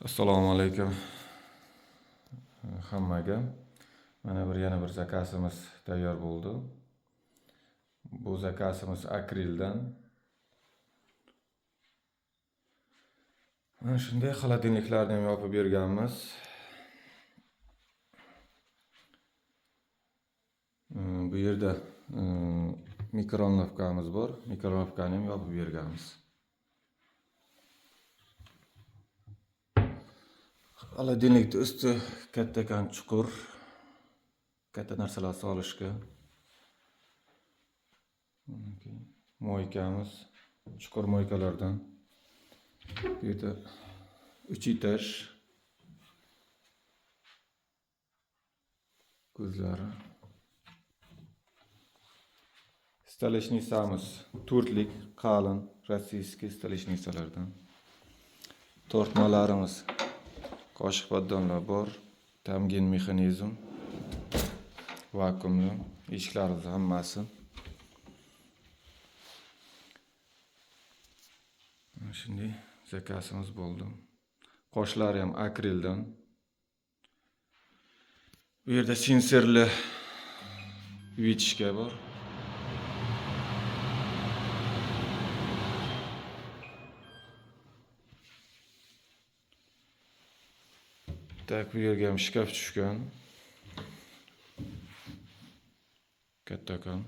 Assalomu alaykum hammaga. Mana yana bir zakasimiz tayyor bo'ldi. Bu zakasimiz akrildan. Mana shunday xolodilniklarni ham yopib berganmiz. Bu yerda mikronovkamiz bor. Mikronovkani ham yopib berganmiz. Xolodilnikning usti kattakan chuqur. Katta narsalar solishga. Moykamiz chuqur moykalardan. Bu yerda 3 etaj. Ko'zlari. Stoleshnisamiz 4lik qalin rossiyskiy stoleshnisalardan. Tortmalarimiz qoshiq poddonlar bor. Tamgin mexanizm. Vakuumli eshiklarimiz hammasi. Shunday zakasimiz bo'ldi. Qoshlari ham akrildan. Bu yerda sensorli vichka bor. Tak, bu yerga ham shkaf tushgan. Kattakon.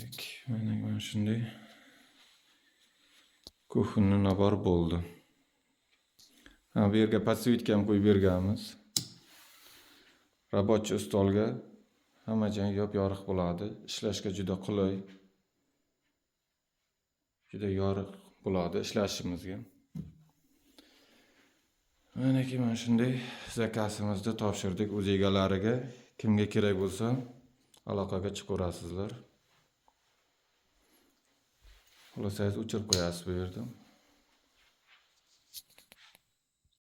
Tak, mana shunday kuxunni nabor bo'ldi. Bu yerga podsvetka ham qo'yib berganmiz. Рабочий stolga hamma joy yop-yorug' bo'ladi. Ishlashga juda qulay. Juda yorug' bo'ladi ishlashimizga. Mana shunday zakasimizni topshirdik o'z egalariga. Kimga kerak bo'lsa, aloqaga chiqaverasizlar. Xohlasangiz o'chirib qo'yasiz bu yerda.